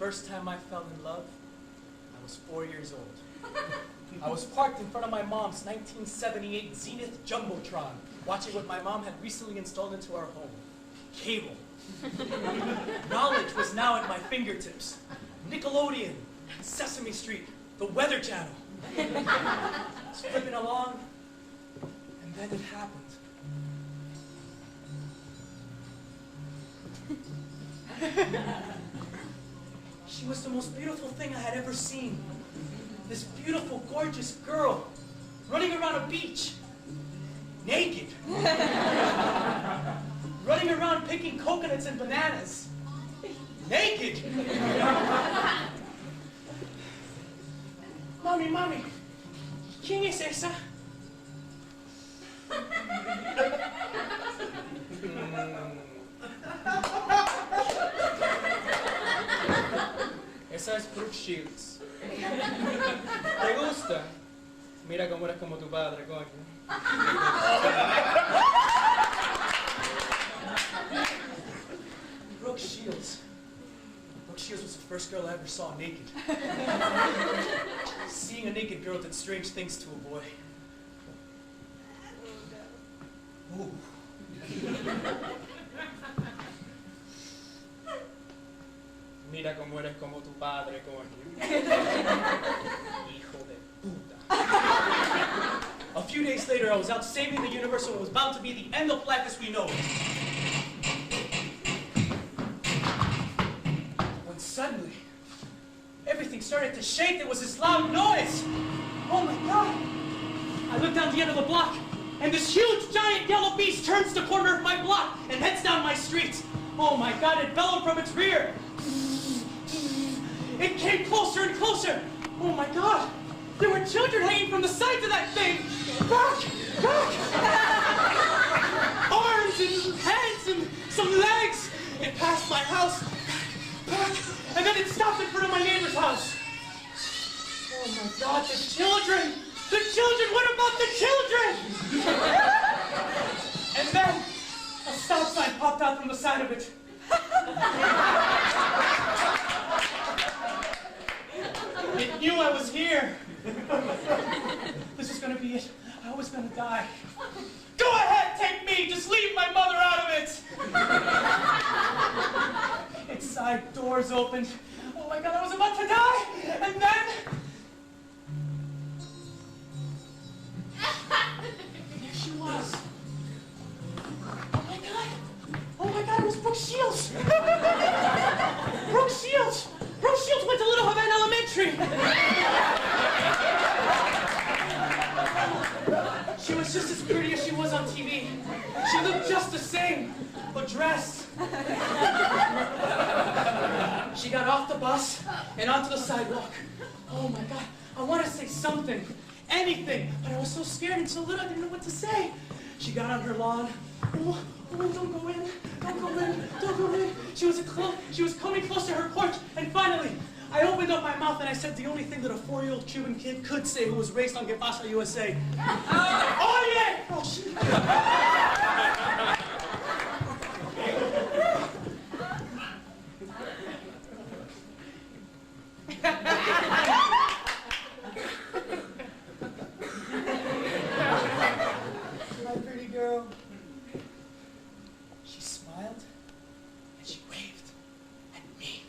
first time I fell in love, I was 4 years old. I was parked in front of my mom's 1978 Zenith Jumbotron, watching what my mom had recently installed into our home. Cable. Knowledge was now at my fingertips. Nickelodeon, Sesame Street, the Weather Channel. Just flipping along, and then it happened. She was the most beautiful thing I had ever seen. This beautiful, gorgeous girl running around a beach, naked. Running around picking coconuts and bananas, naked. Mami, ¿quién es esa? Esa es Brooke Shields. ¿Te gusta? Mira cómo eres como tu padre, coño. Brooke Shields. Brooke Shields was the first girl I ever saw naked. Seeing a naked girl did strange things to a boy. Ooh. Mira cómo eres como tu padre, coño. Hijo de puta. A few days later, I was out saving the universe, and it was bound to be the end of life as we know it. When suddenly, everything started to shake. There was this loud noise. Oh my God. I looked down the end of the block, and this huge, giant yellow beast turns the corner of my block and heads down my street. Oh my God, it bellowed from its rear. It came closer and closer. Oh my God. There were children hanging from the sides of that thing. Back! Arms and hands and some legs. It passed my house. Back! And then it stopped in front of my neighbor's house. Oh my God, the children! The children! What about the children? And then a stop sign popped out from the side of it. It knew I was here. This was gonna be it. I was gonna die. Go ahead, take me. Just leave my mother out of it. Its side doors opened. Oh my God, I was about to die. And then there she was. Oh my God, it was Brooke Shields. Brooke Shields. Brooke Shields went to Little Havana Elementary. She was just as pretty as she was on TV. She looked just the same, but dressed. She got off the bus and onto the sidewalk. Oh my God, I want to say something, anything, but I was so scared and so little I didn't know what to say. She got on her lawn. Oh, don't go in, don't go in, don't go in. She was coming close to her porch, and finally, I opened up my mouth and I said the only thing that a 4-year-old Cuban kid could say who was raised on Que Pasa, USA. Oh yeah! Oh shit. My pretty girl. She smiled and she waved at me.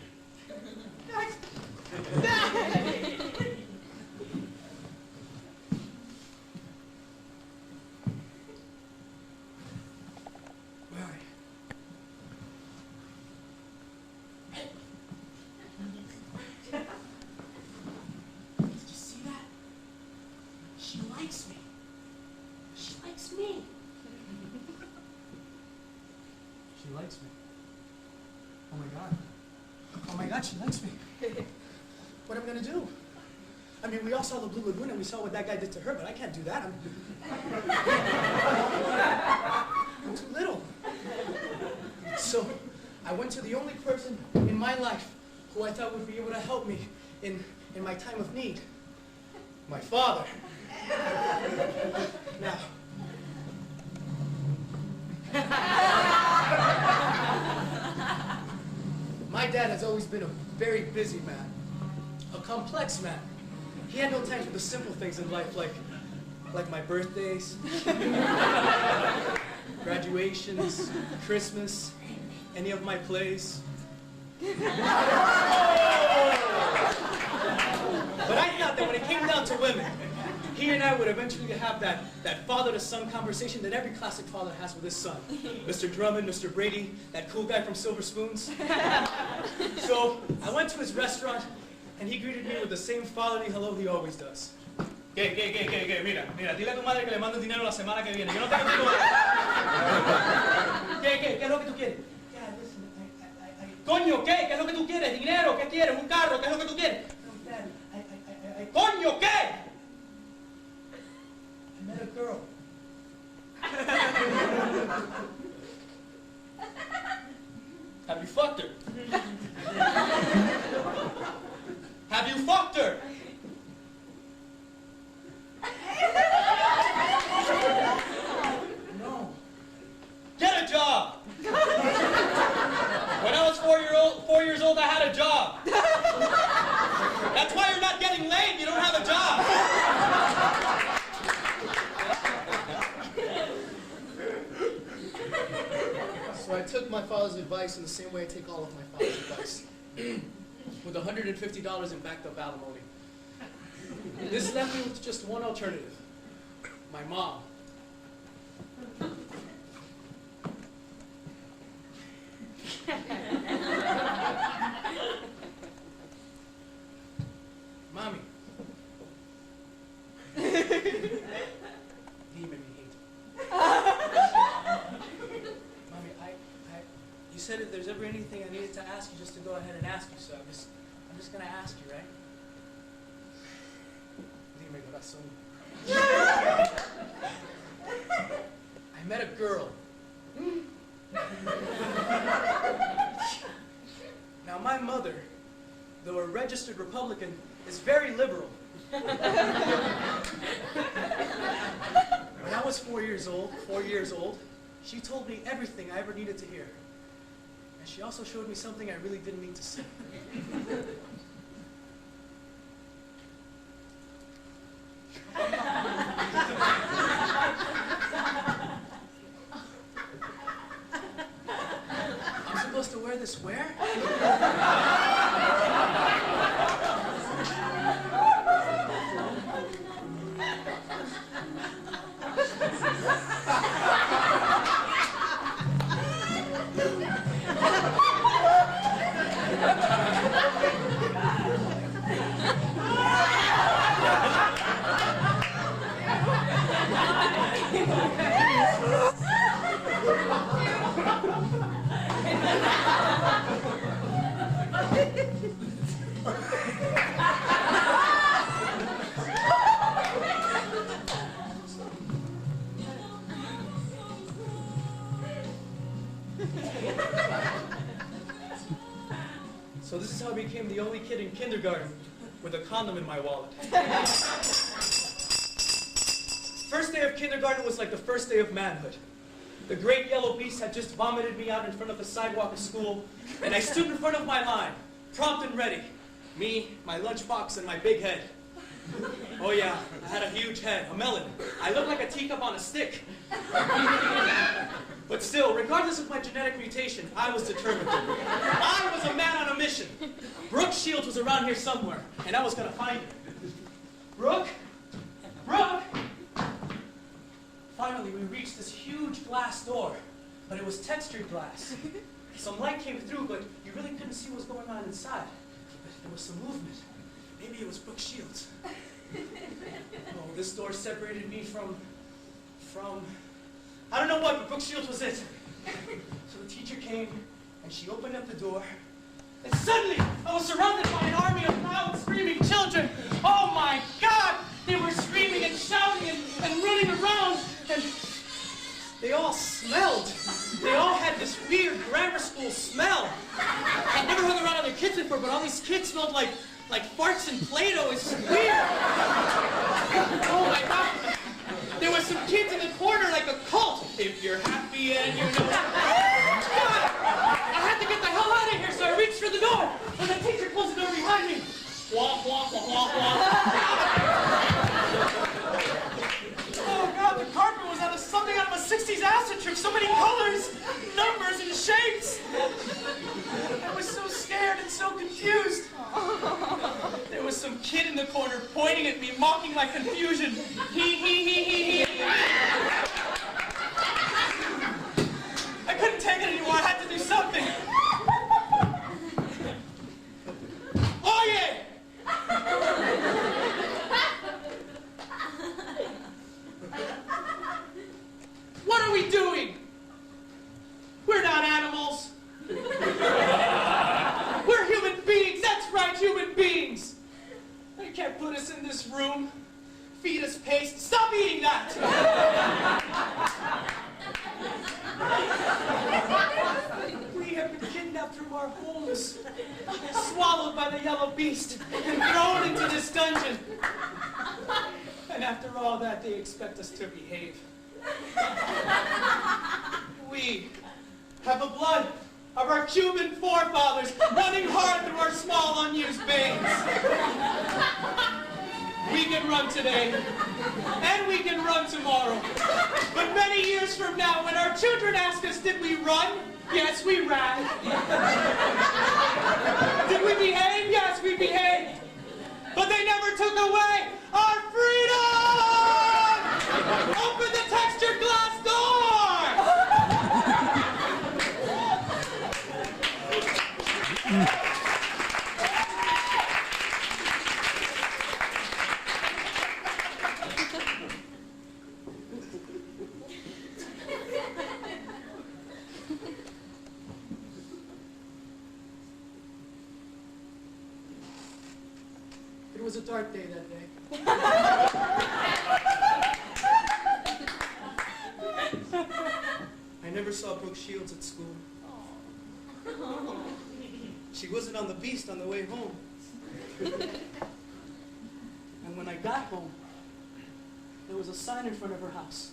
Where are you? Hey. Did you see that? She likes me. She likes me. She likes me. Oh my God. Oh my God, she likes me. What am I gonna do? I mean, we all saw the Blue Lagoon and we saw what that guy did to her, but I can't do that. I'm too little. So I went to the only person in my life who I thought would be able to help me in my time of need. My father. Now, my dad has always always been a very busy man, a complex man. He had no time for the simple things in life, like my birthdays, graduations, Christmas, any of my plays. But I thought that when it came down to women, he and I would eventually have that father-to-son conversation that every classic father has with his son. Mr. Drummond, Mr. Brady, that cool guy from Silver Spoons. So I went to his restaurant, and he greeted me with the same fatherly hello he always does. ¿Qué? Mira, dile a tu madre que le mande dinero la semana que viene. Yo no tengo tiempo. ¿Qué es lo que tú quieres? Coño, ¿qué? ¿Qué es lo que tú quieres? ¿Dinero? ¿Qué quieres? ¿Un carro? ¿Qué es lo que tú quieres? Coño, ¿qué? I met a girl. Have you fucked her? Have you fucked her? No. Get a job. When I was 4 years old, I had a job. That's why you're not getting laid. You don't have a job. So I took my father's advice in the same way I take all of my father's advice. With $150 in backed up alimony. This left me with just one alternative. My mom. Mommy. Demon hate. Mommy, you said if there's ever anything I needed to ask you, just to go ahead and ask you, so I'm just gonna ask you, right? Dime corazón. I met a girl. Now my mother, though a registered Republican, is very liberal. When I was 4 years old, she told me everything I ever needed to hear. And she also showed me something I really didn't need to see. I'm supposed to wear this where? So this is how I became the only kid in kindergarten with a condom in my wallet. First day of kindergarten was like the first day of manhood. The great yellow beast had just vomited me out in front of the sidewalk of school, and I stood in front of my line, prompt and ready. Me, my lunchbox, and my big head. Oh yeah, I had a huge head, a melon. I looked like a teacup on a stick. But still, regardless of my genetic mutation, I was determined. I was a man on a mission. Brooke Shields was around here somewhere, and I was gonna find her. Brooke? Brooke! Finally, we reached this huge glass door, but it was textured glass. Some light came through, but you really couldn't see what was going on inside. But there was some movement. Maybe it was Brooke Shields. Oh, this door separated me from... I don't know what, but Brooke Shields was it. So the teacher came, and she opened up the door, and suddenly, I was surrounded by an army of loud, screaming children. Oh my God! They were screaming and shouting and running around, and they all smelled. They all had this weird grammar school smell. I've never hung around other kids before, but all these kids smelled like farts and Play-Doh. It's weird. Oh my God. There were some kids in the corner like a cult. If you're happy and you know... God! I had to get the hell out of here, so I reached for the door. my confusion. He. I couldn't take it anymore. I had to do something. Oye! What are we doing? We're not animals. We're human beings. That's right, human beings. You can't put us in this room, feed us paste. Stop eating that! We have been kidnapped from our homes, swallowed by the yellow beast, and thrown into this dungeon. And after all that, they expect us to behave. We have the blood of our Cuban forefathers running hard through our small, unused veins. We can run today, and we can run tomorrow. But many years from now, when our children ask us, did we run? Yes, we ran. Did we behave? Yes, we behaved. But they never took away our freedom! Open the textured glass door! It was a dark day that day. I never saw Brooke Shields at school. She wasn't on the beast on the way home. And when I got home, there was a sign in front of her house.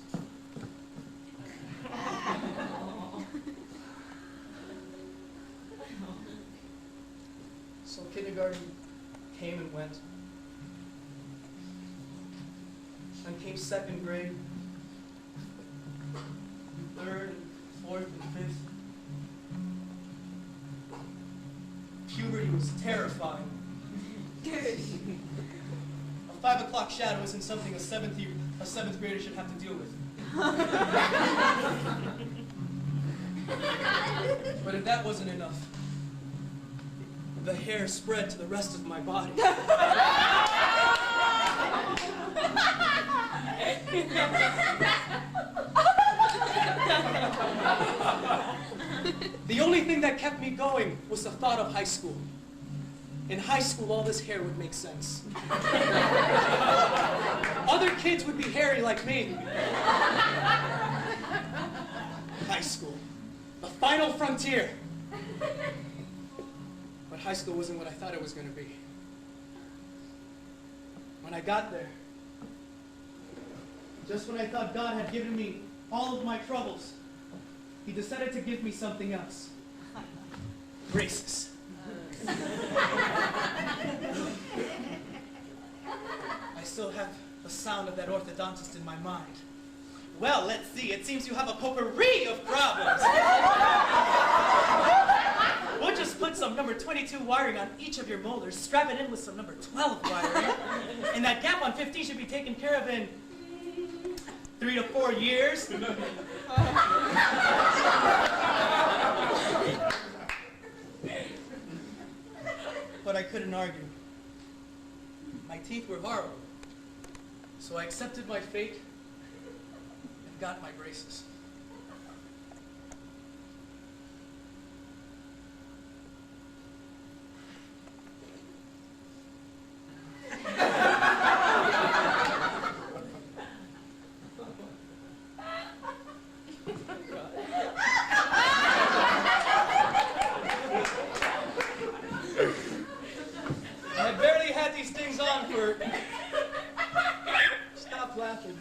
So kindergarten came and went. Then came second grade, third, and fourth, and fifth. Puberty was terrifying. A 5 o'clock shadow isn't something a seventh grader should have to deal with. But if that wasn't enough, the hair spread to the rest of my body. The only thing that kept me going was the thought of high school. In high school, all this hair would make sense. Other kids would be hairy like me. High school, the final frontier. But high school wasn't what I thought it was going to be. When I got there, just when I thought God had given me all of my troubles, He decided to give me something else. Braces. I still have the sound of that orthodontist in my mind. Well, let's see. It seems you have a potpourri of problems. We'll just put some number 22 wiring on each of your molars, strap it in with some number 12 wiring, and that gap on 15 should be taken care of in 3 to 4 years. But I couldn't argue. My teeth were horrible. So I accepted my fate and got my braces. Stop laughing.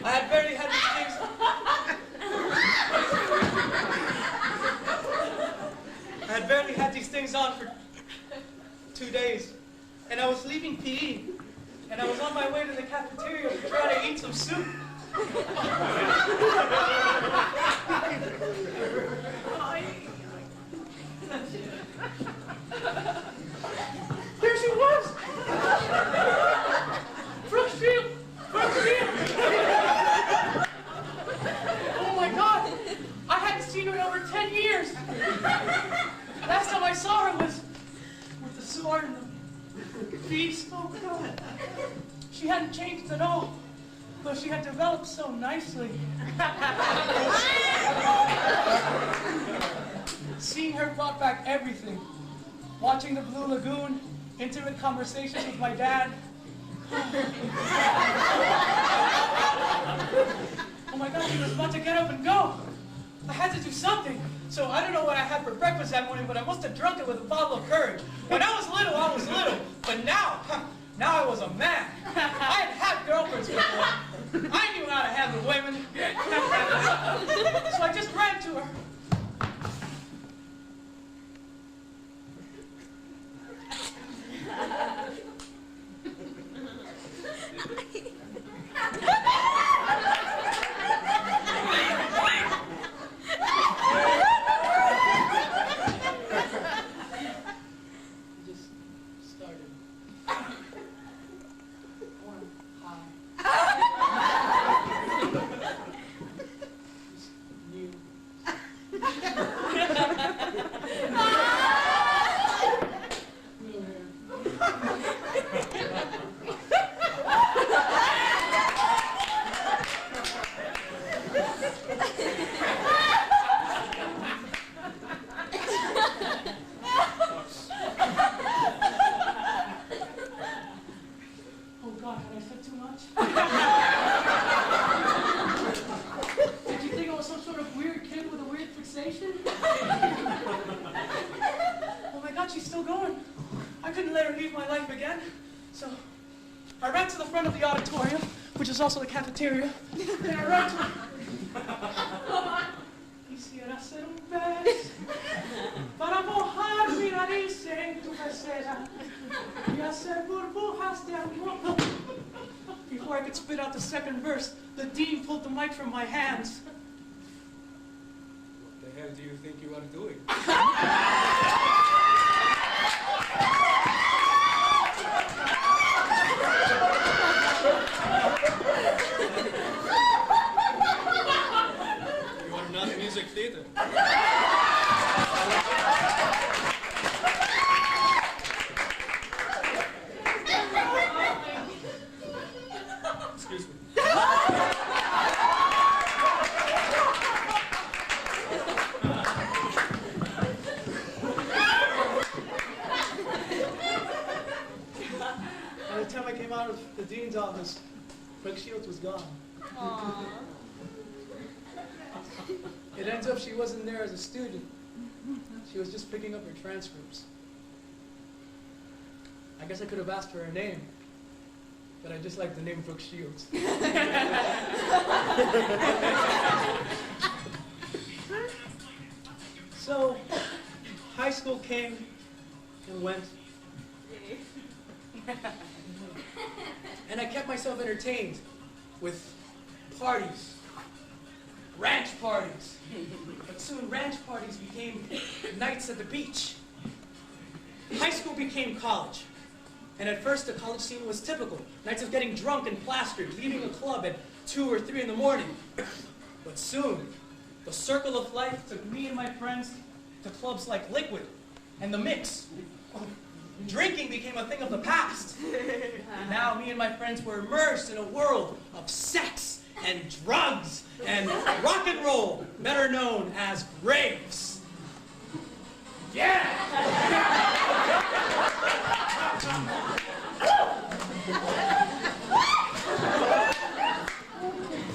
I had barely had these things. I had barely had these things on for 2 days, and I was leaving PE, and I was on my way to the cafeteria to try to eat some soup. There she was! Brooke Shields! Brooke Shields! Oh my God! I hadn't seen her in over 10 years! Last time I saw her was with the sword and the beast. Oh God! She hadn't changed at all, though she had developed so nicely. Seeing her brought back everything. Watching the Blue Lagoon, intimate conversations with my dad. Oh my God, he was about to get up and go. I had to do something. So I don't know what I had for breakfast that morning, but I must have drunk it with a bottle of courage. When I was little, I was little. But now I was a man. I had girlfriends before. I knew how to handle women. So I just ran to her. Also the cafeteria. And I ran to quisiera ser un pez para mojar mi nariz en tu pecera y hacer burbujas de amor. Before I could spit out the second verse, the dean pulled the mic from my hands. What the hell do you think you are doing? Music theater. Excuse me. By the time I came out of the dean's office, Brooke Shields was gone. Aww. It ends up she wasn't there as a student. She was just picking up her transcripts. I guess I could have asked for her name, but I just like the name Brooke Shields. So, high school came and went. And I kept myself entertained with parties. Ranch parties. But soon ranch parties became nights at the beach. High school became college. And at first the college scene was typical. Nights of getting drunk and plastered, leaving a club at 2 or 3 in the morning. But soon, the circle of life took me and my friends to clubs like Liquid and The Mix. Drinking became a thing of the past. And now me and my friends were immersed in a world of sex and drugs and rock and roll, better known as raves. Yeah!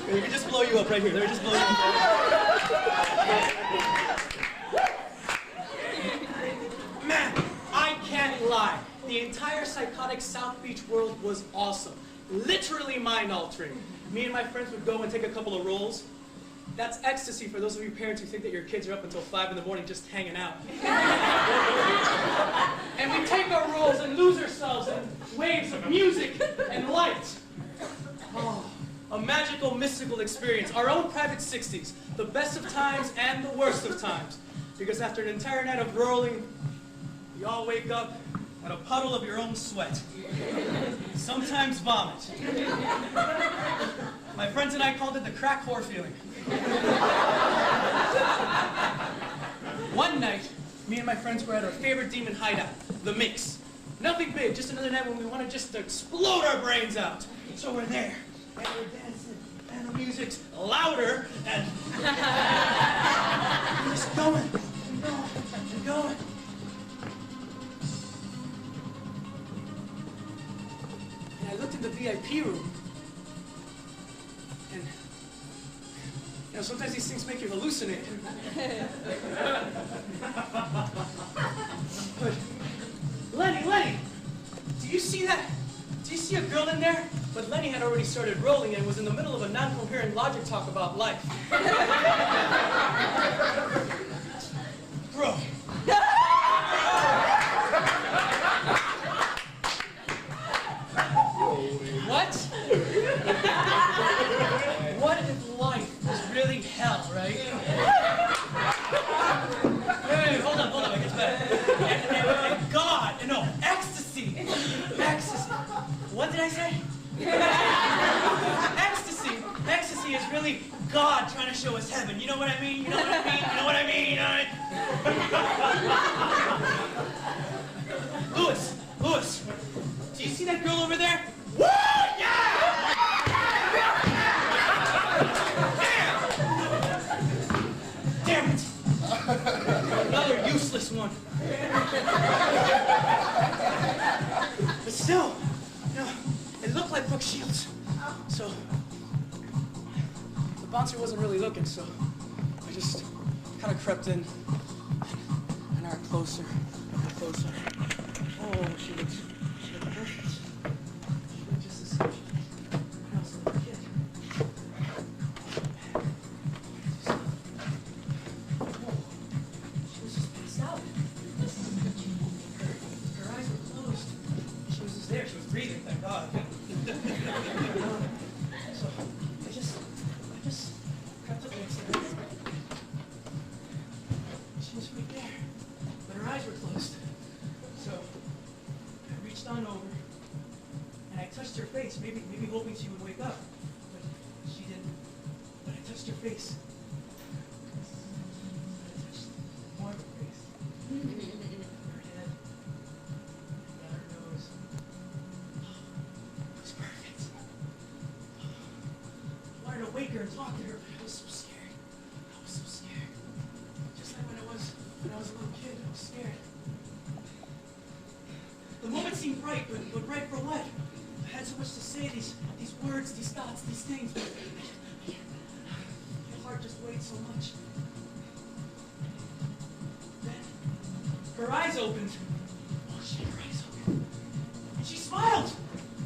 They can just blow you up right here. They just blow you up. Man, I can't lie. The entire psychotic South Beach world was awesome. Literally mind-altering. Me and my friends would go and take a couple of rolls. That's ecstasy for those of you parents who think that your kids are up until 5 in the morning just hanging out. And we take our rolls and lose ourselves in waves of music and light. Oh, a a magical, mystical experience, our own private 60s, the best of times and the worst of times. Because after an entire night of rolling, you all wake up at a puddle of your own sweat. Sometimes vomit. My friends and I called it the crack whore feeling. One night, me and my friends were at our favorite demon hideout, the Mix. Nothing big, just another night when we want to just explode our brains out. So we're there, and we're dancing, and the music's louder, and we're just going, and going, and going. And I looked in the VIP room, and sometimes these things make you hallucinate. But Lenny, do you see that? Do you see a girl in there? But Lenny had already started rolling and was in the middle of a non-coherent logic talk about life. Bro. What? What if life was really hell, right? Wait, hold up, it gets better. And God, no, ecstasy. What did I say? Ecstasy is really God trying to show us heaven. You know what I mean? You know what I mean? Louis, do you see that girl over there? Woo! Yeah! Damn it! Another useless one. But still, it looked like Brooke Shields. So, the bouncer wasn't really looking, so I just kind of crept in. And I got closer, and closer. Oh, she looked perfect. She looked just as when I was a little kid. She was just passed out. Her eyes were closed. She was just there. She was breathing, thank God. So I just crept up next to her. She was right there, but her eyes were closed. So I reached on over and I touched her face, maybe hoping she would wake up, but she didn't. But I touched her face. I touched more of her face. Her head. And her nose. It was perfect. I wanted to wake her and talk to her, but I was so scared. Just like when I was a little kid, I was scared. The moment seemed right, but right for what? I had so much to say, these words, these thoughts, these things, but my heart just weighed so much. Then, her eyes opened. Oh shit, her eyes opened. And she smiled!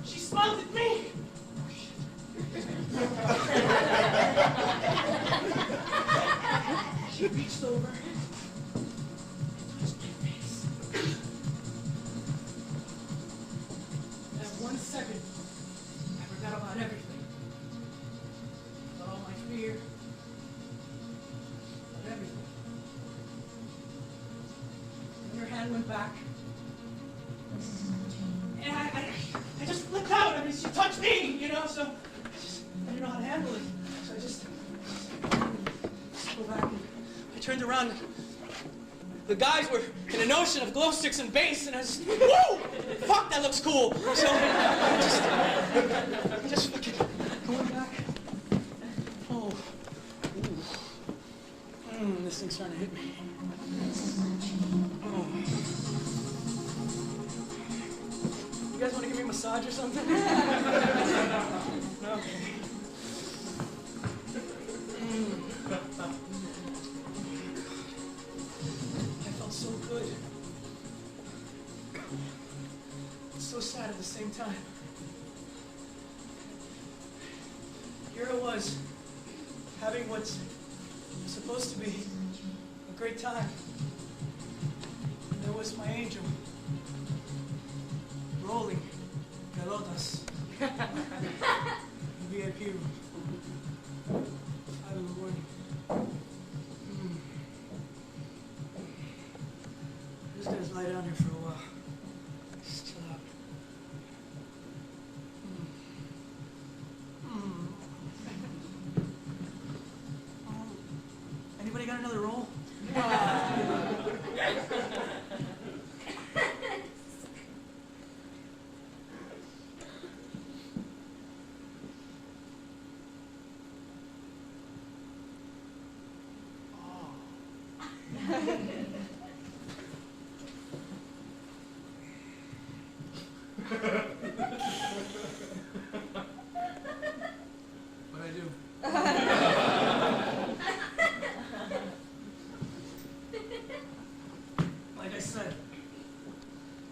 She smiled at me! Oh shit. She reached over and touched my face. And in 1 second, I forgot about everything. About all my fear. About everything. And her hand went back. And I just flipped out. I mean, she touched me, so I didn't know how to handle it. So I just go back and I turned around. The guys were in an ocean of glow sticks and bass, and I was just, whoa! Fuck, that looks cool. So I just fucking going back. Oh, this thing's starting to hit me. Oh. You guys want to give me a massage or something? No. I felt so good. So sad at the same time. Here I was, having what's supposed to be a great time. And there was my angel, rolling pelotas. VIP room. 5 in the morning. I'm just gonna lie down here for a while. Just chill out. Anybody got another roll? What'd I do? Like I said,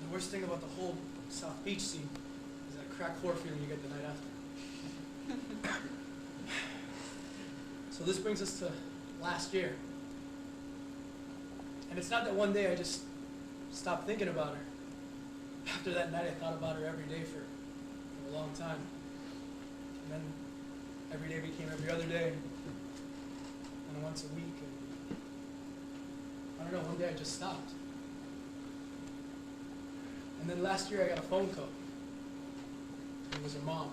the worst thing about the whole South Beach scene is that crack whore feeling you get the night after. So this brings us to last year. And it's not that one day I just stopped thinking about her. After that night, I thought about her every day for a long time. And then every day became every other day, and once a week. And I don't know, one day I just stopped. And then last year I got a phone call. It was her mom.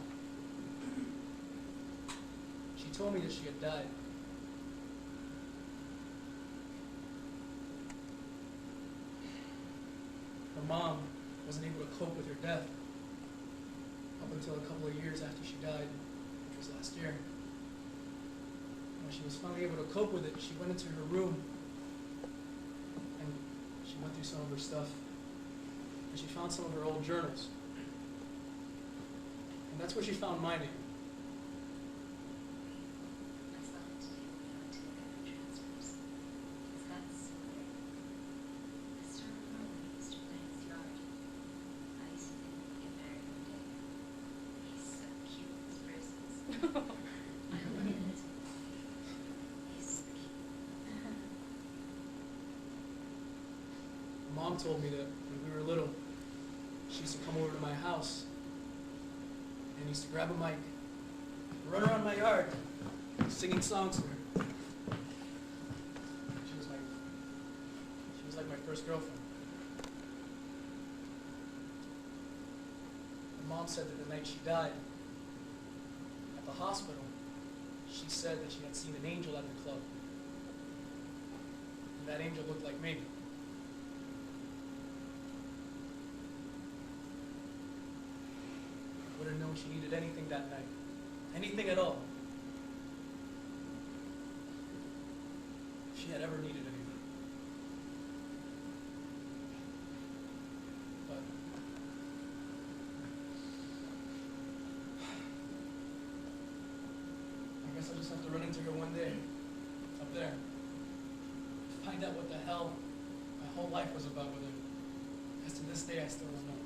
She told me that she had died. Her mom wasn't able to cope with her death up until a couple of years after she died, which was last year. When she was finally able to cope with it, she went into her room and she went through some of her stuff. And she found some of her old journals. And that's where she found my name. Mom told me that when we were little, she used to come over to my house and used to grab a mic, run around my yard, singing songs to her. She was like my first girlfriend. And Mom said that the night she died, at the hospital, she said that she had seen an angel at the club. And that angel looked like me. I would have known she needed anything that night. Anything at all. If she had ever needed anything. But I guess I'll just have to run into her one day. Up there. Find out what the hell my whole life was about with her. Because to this day I still don't know.